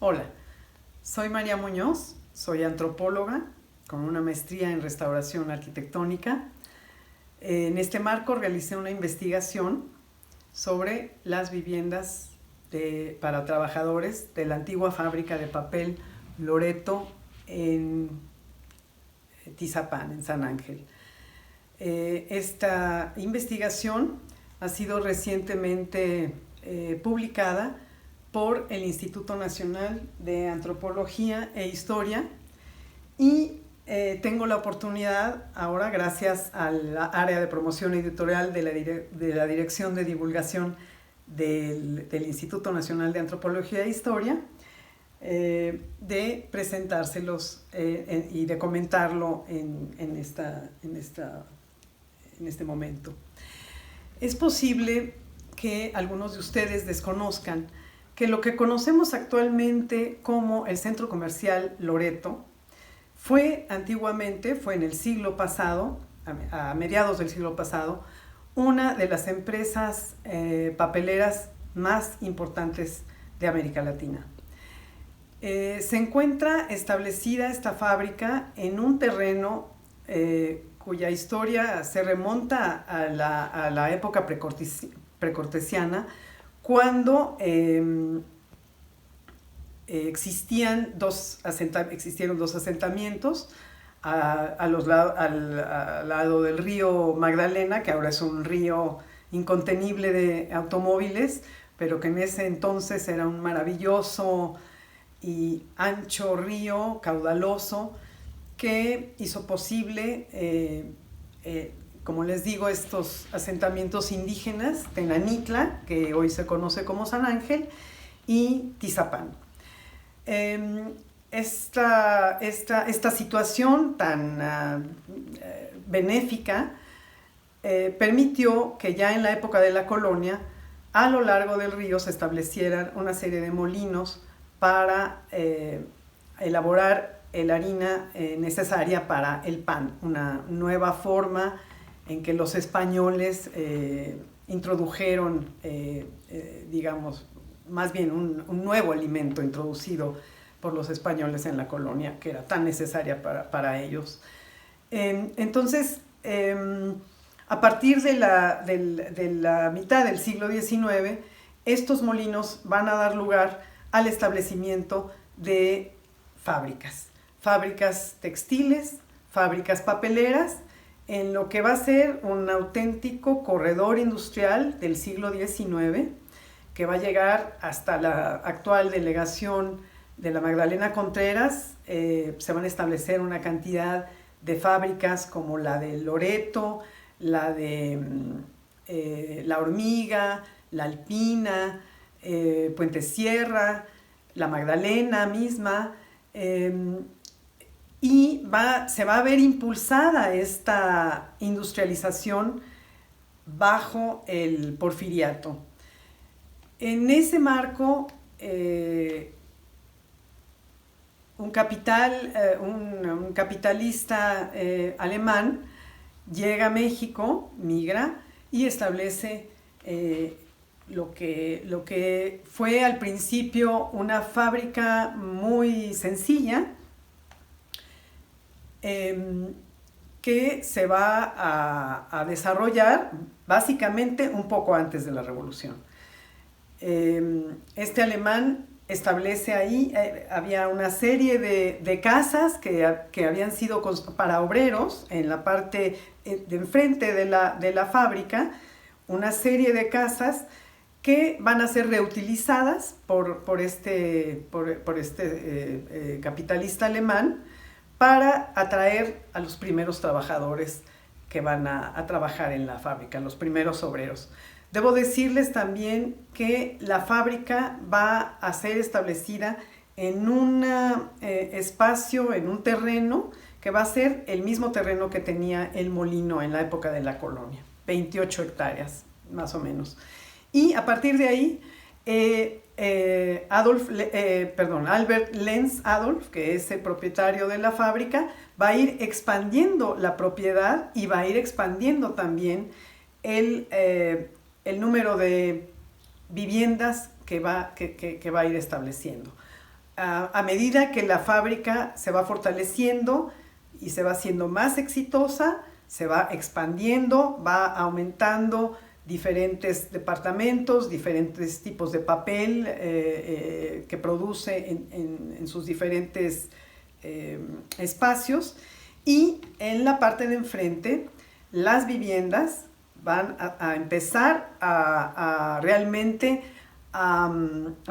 Hola, soy María Muñoz, soy antropóloga con una maestría en restauración arquitectónica. En este marco realicé una investigación sobre las viviendas para trabajadores de la antigua fábrica de papel Loreto en Tizapán, en San Ángel. Esta investigación ha sido recientemente publicada por el Instituto Nacional de Antropología e Historia y tengo la oportunidad ahora, gracias al área de promoción editorial de la Dirección de Divulgación del Instituto Nacional de Antropología e Historia, de presentárselos y de comentarlo en este momento. Es posible que algunos de ustedes desconozcan que lo que conocemos actualmente como el centro comercial Loreto fue en el siglo pasado, a mediados del siglo pasado, una de las empresas papeleras más importantes de América Latina. Se encuentra establecida esta fábrica en un terreno cuya historia se remonta a la época precortesiana, cuando existieron dos asentamientos al lado del río Magdalena, que ahora es un río incontenible de automóviles, pero que en ese entonces era un maravilloso y ancho río, caudaloso, que hizo posible, como les digo, estos asentamientos indígenas, Tenanitla, que hoy se conoce como San Ángel, y Tizapán. Esta situación tan benéfica permitió que ya en la época de la colonia, a lo largo del río se establecieran una serie de molinos para elaborar la harina necesaria para el pan, una nueva forma en que los españoles introdujeron, digamos, más bien un nuevo alimento introducido por los españoles en la colonia, que era tan necesaria para ellos. Entonces, a partir de la mitad del siglo XIX, estos molinos van a dar lugar al establecimiento de fábricas textiles, fábricas papeleras, en lo que va a ser un auténtico corredor industrial del siglo XIX, que va a llegar hasta la actual delegación de la Magdalena Contreras. Se van a establecer una cantidad de fábricas como la de Loreto, la de La Hormiga, La Alpina, Puente Sierra, la Magdalena misma, y se va a ver impulsada esta industrialización bajo el porfiriato. En ese marco, un capitalista alemán llega a México, migra y establece lo que fue al principio una fábrica muy sencilla, que se va a desarrollar básicamente un poco antes de la Revolución. Este alemán establece ahí, había una serie de casas que habían sido para obreros en la parte de enfrente de la fábrica, una serie de casas que van a ser reutilizadas por este capitalista alemán para atraer a los primeros trabajadores que van a trabajar en la fábrica, los primeros obreros. Debo decirles también que la fábrica va a ser establecida en un espacio, en un terreno, que va a ser el mismo terreno que tenía el molino en la época de la colonia, 28 hectáreas más o menos. Y a partir de ahí, Albert Lenz Adolf, que es el propietario de la fábrica, va a ir expandiendo la propiedad y va a ir expandiendo también el número de viviendas que va a ir estableciendo. a medida que la fábrica se va fortaleciendo y se va haciendo más exitosa, se va expandiendo, va aumentando diferentes departamentos, diferentes tipos de papel que produce en sus diferentes espacios, y en la parte de enfrente las viviendas van a empezar a realmente a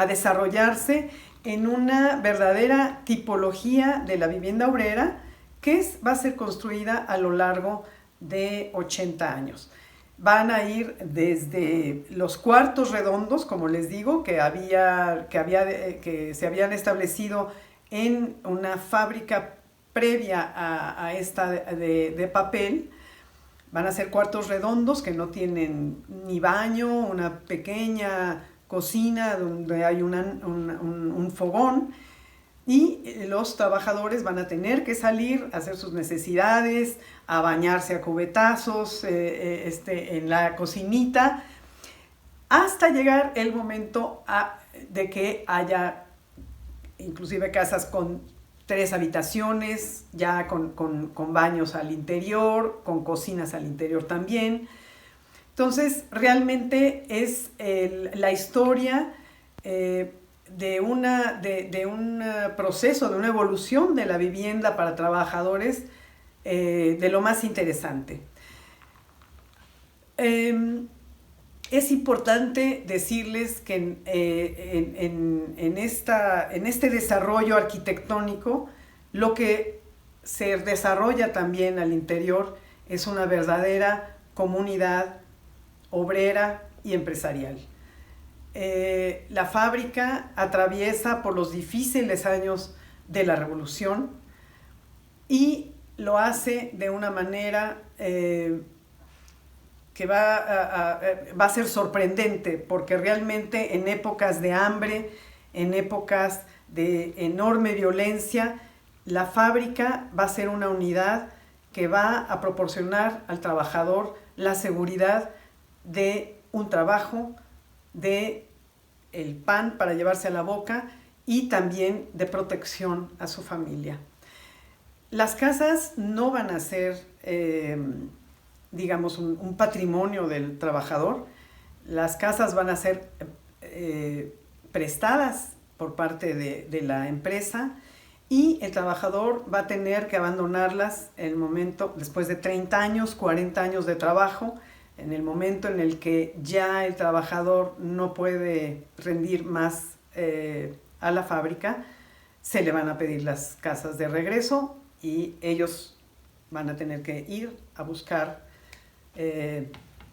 desarrollarse en una verdadera tipología de la vivienda obrera que va a ser construida a lo largo de 80 años. Van a ir desde los cuartos redondos, como les digo, que se habían establecido en una fábrica previa a esta de papel. Van a ser cuartos redondos que no tienen ni baño, una pequeña cocina donde hay un fogón, y los trabajadores van a tener que salir a hacer sus necesidades, a bañarse a cubetazos en la cocinita, hasta llegar el momento de que haya inclusive casas con 3 habitaciones, ya con baños al interior, con cocinas al interior también. Entonces, realmente es la historia de un proceso, de una evolución de la vivienda para trabajadores de lo más interesante. Es importante decirles que en este desarrollo arquitectónico, lo que se desarrolla también al interior es una verdadera comunidad obrera y empresarial. La fábrica atraviesa por los difíciles años de la revolución y lo hace de una manera que va a ser sorprendente, porque realmente en épocas de hambre, en épocas de enorme violencia, la fábrica va a ser una unidad que va a proporcionar al trabajador la seguridad de un trabajo, de el pan para llevarse a la boca y también de protección a su familia. Las casas no van a ser, digamos, un patrimonio del trabajador. Las casas van a ser prestadas por parte de la empresa, y el trabajador va a tener que abandonarlas en el momento, después de 30 años, 40 años de trabajo, en el momento en el que ya el trabajador no puede rendir más a la fábrica, se le van a pedir las casas de regreso y ellos van a tener que ir a buscar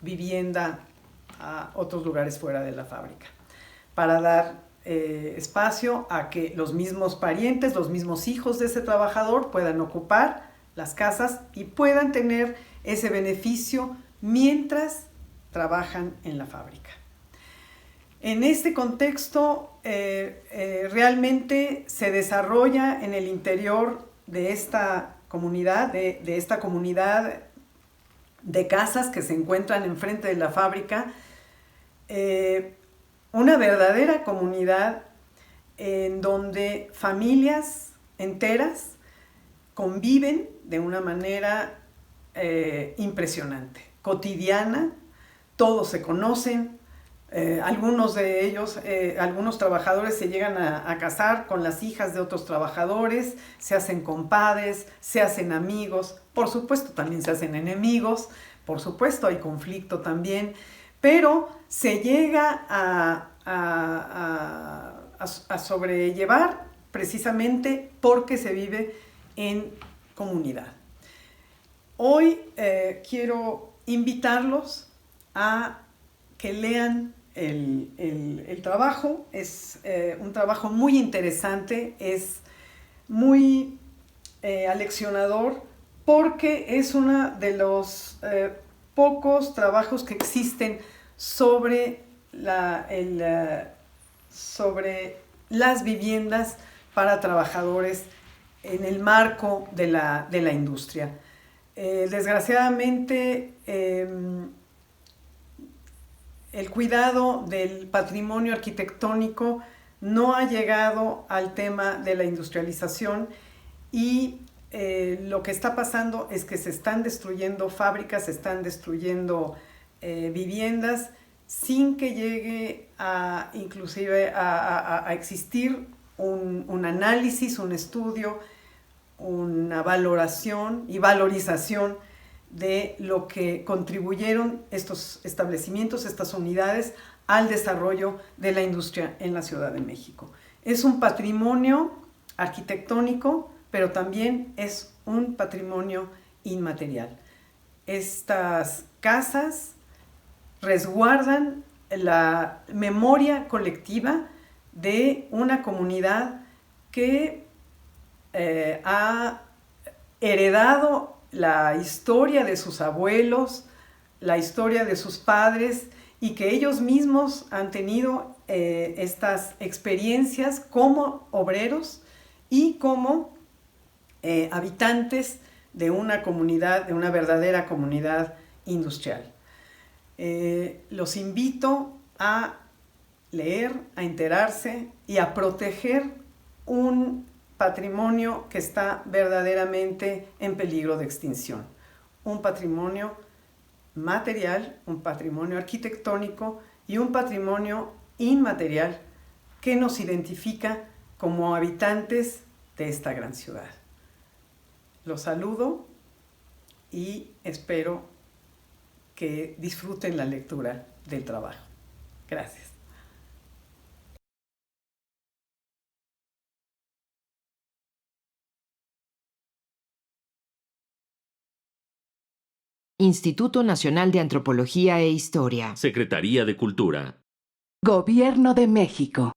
vivienda a otros lugares fuera de la fábrica, para dar espacio a que los mismos parientes, los mismos hijos de ese trabajador puedan ocupar las casas y puedan tener ese beneficio mientras trabajan en la fábrica. En este contexto, realmente se desarrolla en el interior de esta comunidad, de esta comunidad de casas que se encuentran enfrente de la fábrica, una verdadera comunidad en donde familias enteras conviven de una manera impresionante, cotidiana. Todos se conocen, algunos de ellos, algunos trabajadores se llegan a casar con las hijas de otros trabajadores, se hacen compadres, se hacen amigos, por supuesto también se hacen enemigos, por supuesto hay conflicto también, pero se llega a sobrellevar precisamente porque se vive en comunidad. Hoy quiero invitarlos a que lean el trabajo. Es un trabajo muy interesante, es muy aleccionador, porque es uno de los pocos trabajos que existen sobre las viviendas para trabajadores en el marco de la industria. Desgraciadamente, el cuidado del patrimonio arquitectónico no ha llegado al tema de la industrialización y lo que está pasando es que se están destruyendo fábricas, se están destruyendo viviendas sin que llegue a inclusive a existir un análisis, un estudio, una valoración y valorización de lo que contribuyeron estos establecimientos, estas unidades, al desarrollo de la industria en la Ciudad de México. Es un patrimonio arquitectónico, pero también es un patrimonio inmaterial. Estas casas resguardan la memoria colectiva de una comunidad que ha heredado la historia de sus abuelos, la historia de sus padres, y que ellos mismos han tenido estas experiencias como obreros y como habitantes de una comunidad, de una verdadera comunidad industrial. Los invito a leer, a enterarse y a proteger un patrimonio que está verdaderamente en peligro de extinción. Un patrimonio material, un patrimonio arquitectónico y un patrimonio inmaterial que nos identifica como habitantes de esta gran ciudad. Los saludo y espero que disfruten la lectura del trabajo. Gracias. Instituto Nacional de Antropología e Historia. Secretaría de Cultura. Gobierno de México.